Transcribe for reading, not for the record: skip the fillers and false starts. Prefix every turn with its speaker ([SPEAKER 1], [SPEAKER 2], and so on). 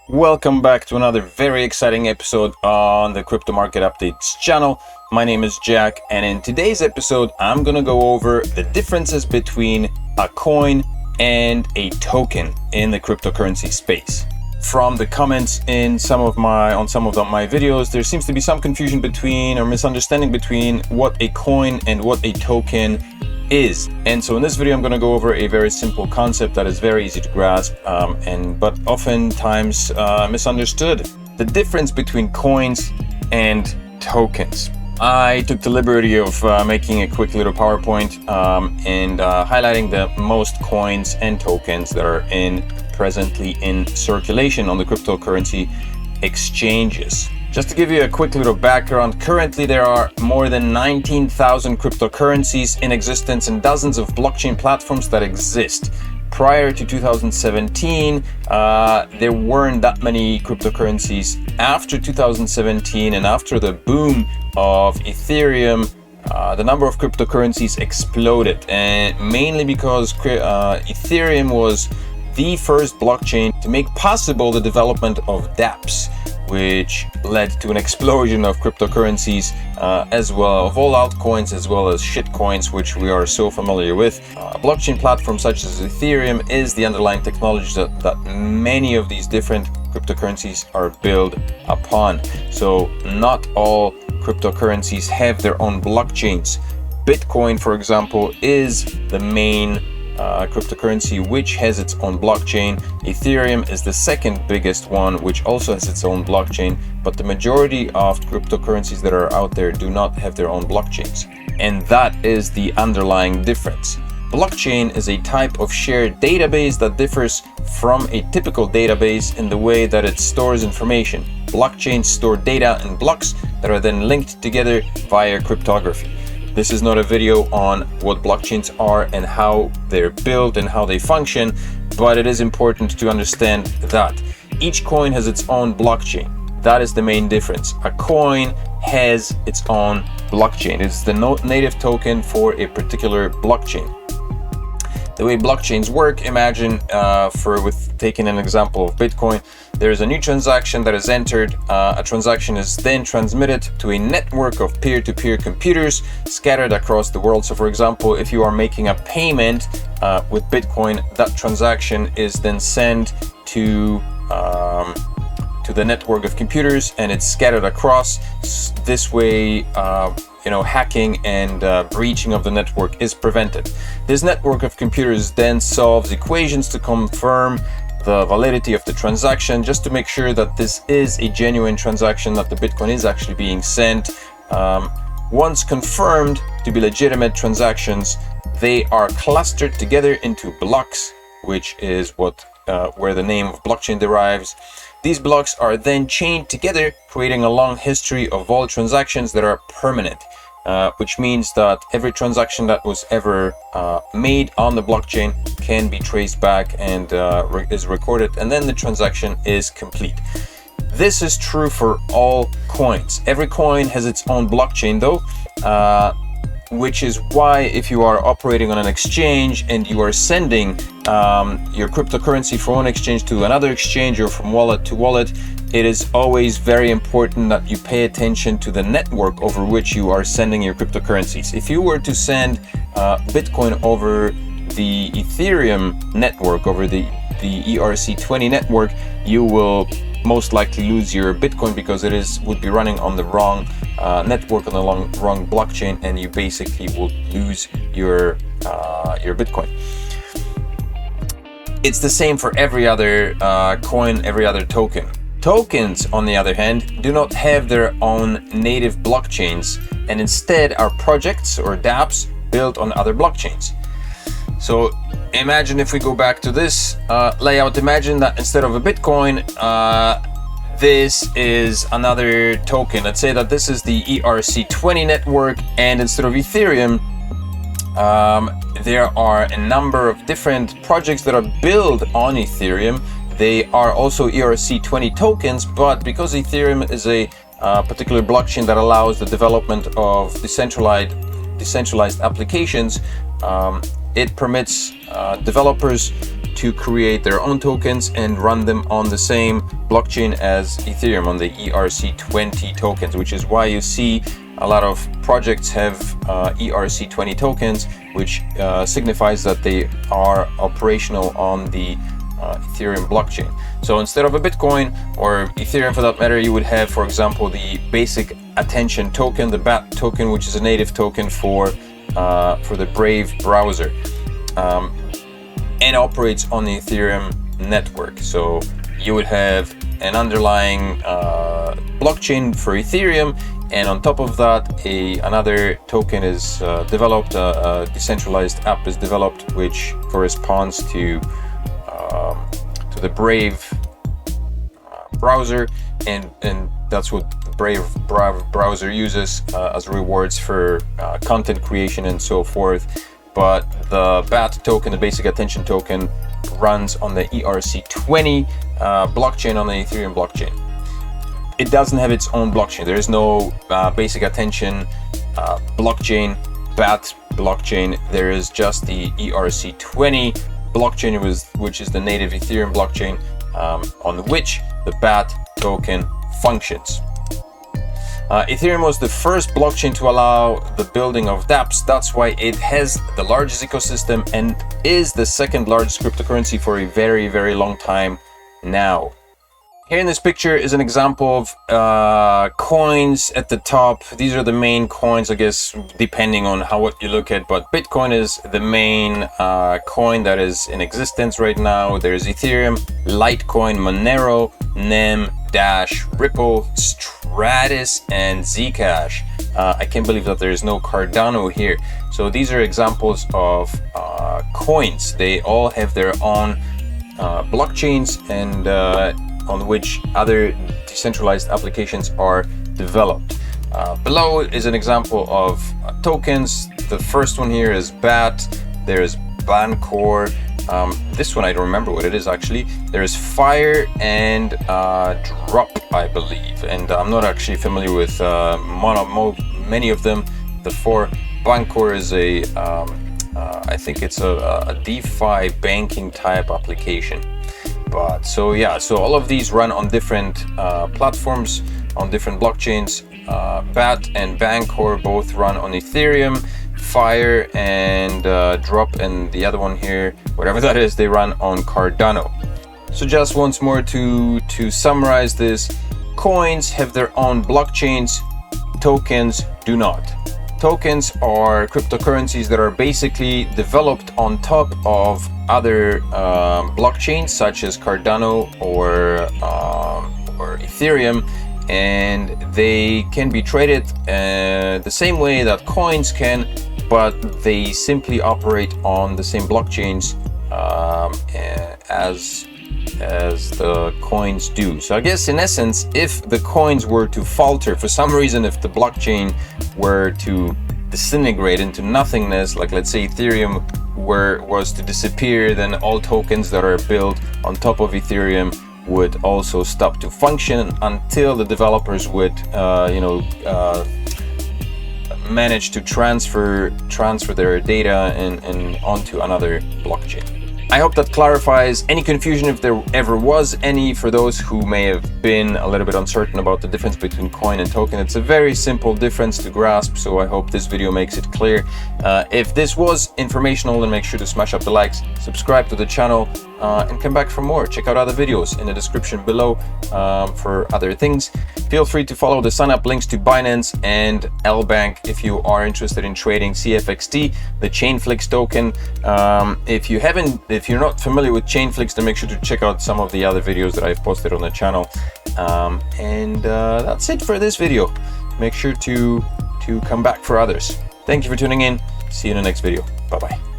[SPEAKER 1] Welcome back to another very exciting episode on the Crypto Market Updates channel. My name is Jack, and in today's episode, I'm gonna go over the differences between a coin and a token in the cryptocurrency space. From the comments in some of my videos, there seems to be some confusion between or misunderstanding between what a coin and what a token is. And so in this video, I'm going to go over a very simple concept that is very easy to grasp, but oftentimes misunderstood. The difference between coins and tokens. I took the liberty of making a quick little PowerPoint and highlighting the most coins and tokens that are presently in circulation on the cryptocurrency exchanges. Just to give you a quick little background, currently there are more than 19,000 cryptocurrencies in existence and dozens of blockchain platforms that exist. Prior to 2017, there weren't that many cryptocurrencies. After 2017 and after the boom of Ethereum, the number of cryptocurrencies exploded, and mainly because Ethereum was the first blockchain to make possible the development of dApps, which led to an explosion of cryptocurrencies, as well of all altcoins, as well as shitcoins, which we are so familiar with. A blockchain platform such as Ethereum is the underlying technology that many of these different cryptocurrencies are built upon. So not all cryptocurrencies have their own blockchains. Bitcoin, for example, is the main cryptocurrency which has its own blockchain. Ethereum is the second biggest one, which also has its own blockchain, but the majority of cryptocurrencies that are out there do not have their own blockchains. And that is the underlying difference. Blockchain is a type of shared database that differs from a typical database in the way that it stores information. Blockchains store data in blocks that are then linked together via cryptography. This is not a video on what blockchains are and how they're built and how they function, but it is important to understand that each coin has its own blockchain. That is the main difference. A coin has its own blockchain. It's the native token for a particular blockchain. The way blockchains work, imagine taking an example of Bitcoin, there is a new transaction that is entered. A transaction is then transmitted to a network of peer-to-peer computers scattered across the world. So for example, if you are making a payment with Bitcoin, that transaction is then sent to the network of computers and it's scattered across. This way, hacking and breaching of the network is prevented. This network of computers then solves equations to confirm the validity of the transaction, just to make sure that this is a genuine transaction, that the Bitcoin is actually being sent. Once confirmed to be legitimate transactions, they are clustered together into blocks, which is where the name of blockchain derives. These blocks are then chained together, creating a long history of all transactions that are permanent, which means that every transaction that was ever made on the blockchain can be traced back and is recorded, and then the transaction is complete. This is true for all coins. Every coin has its own blockchain though, which is why if you are operating on an exchange and you are sending your cryptocurrency from one exchange to another exchange or from wallet to wallet, it is always very important that you pay attention to the network over which you are sending your cryptocurrencies. If you were to send Bitcoin over the Ethereum network, over the ERC20 network, you will most likely lose your Bitcoin because would be running on the wrong network, on the wrong blockchain, and you basically will lose your Bitcoin. It's the same for every other coin, every other token. Tokens, on the other hand, do not have their own native blockchains and instead are projects or dApps built on other blockchains. So imagine, if we go back to this layout, imagine that instead of a Bitcoin, this is another token. Let's say that this is the ERC20 network, and instead of Ethereum, there are a number of different projects that are built on Ethereum. They are also ERC20 tokens, but because Ethereum is a particular blockchain that allows the development of decentralized applications, it permits developers to create their own tokens and run them on the same blockchain as Ethereum on the ERC20 tokens, which is why you see a lot of projects have ERC20 tokens, which signifies that they are operational on the Ethereum blockchain. So instead of a Bitcoin or Ethereum for that matter, you would have, for example, the basic attention token, the BAT token, which is a native token for the Brave browser, and operates on the Ethereum network. So you would have an underlying blockchain for Ethereum, and on top of that, another token is developed. A decentralized app is developed, which corresponds to the Brave browser, and that's what the Brave browser uses as rewards for content creation and so forth. But the BAT token, the basic attention token, runs on the ERC20 blockchain, on the Ethereum blockchain. It doesn't have its own blockchain. There is no basic attention blockchain, BAT blockchain. There is just the ERC20 blockchain, which is the native Ethereum blockchain, on which the BAT token functions. Ethereum was the first blockchain to allow the building of dApps. That's why it has the largest ecosystem and is the second largest cryptocurrency for a very, very long time now. Here in this picture is an example of coins at the top. These are the main coins, I guess, depending on what you look at, but Bitcoin is the main coin that is in existence right now. There's Ethereum, Litecoin, Monero, NEM, Dash, Ripple, Stratus, and Zcash. I can't believe that there is no Cardano here. So these are examples of coins. They all have their own blockchains, and on which other decentralized applications are developed. Below is an example of tokens. The first one here is BAT. There's Bancor. This one I don't remember what it is actually. There's Fire and Drop, I believe. And I'm not actually familiar with many of them. The four. Bancor is I think it's a DeFi banking type application. But so all of these run on different platforms, on different blockchains. BAT and Bancor both run on Ethereum. Fire and Drop and the other one here, whatever that is, they run on Cardano. So just once more to summarize this, coins have their own blockchains, tokens do not. Tokens are cryptocurrencies that are basically developed on top of other blockchains such as Cardano or Ethereum, and they can be traded the same way that coins can, but they simply operate on the same blockchains as the coins do. So I guess in essence, if the coins were to falter for some reason, if the blockchain were to disintegrate into nothingness, like let's say Ethereum was to disappear, then all tokens that are built on top of Ethereum would also stop to function until the developers would manage to transfer their data and onto another blockchain. I hope that clarifies any confusion, if there ever was any, for those who may have been a little bit uncertain about the difference between coin and token. It's a very simple difference to grasp, so I hope this video makes it clear. If this was informational, then make sure to smash up the likes, subscribe to the channel, and come back for more. Check out other videos in the description below for other things. Feel free to follow the sign up links to Binance and LBank if you are interested in trading CFXT, the Chainflix token. If you're not familiar with Chainflix, then make sure to check out some of the other videos that I've posted on the channel. That's it for this video. Make sure to come back for others. Thank you for tuning in. See you in the next video. Bye bye.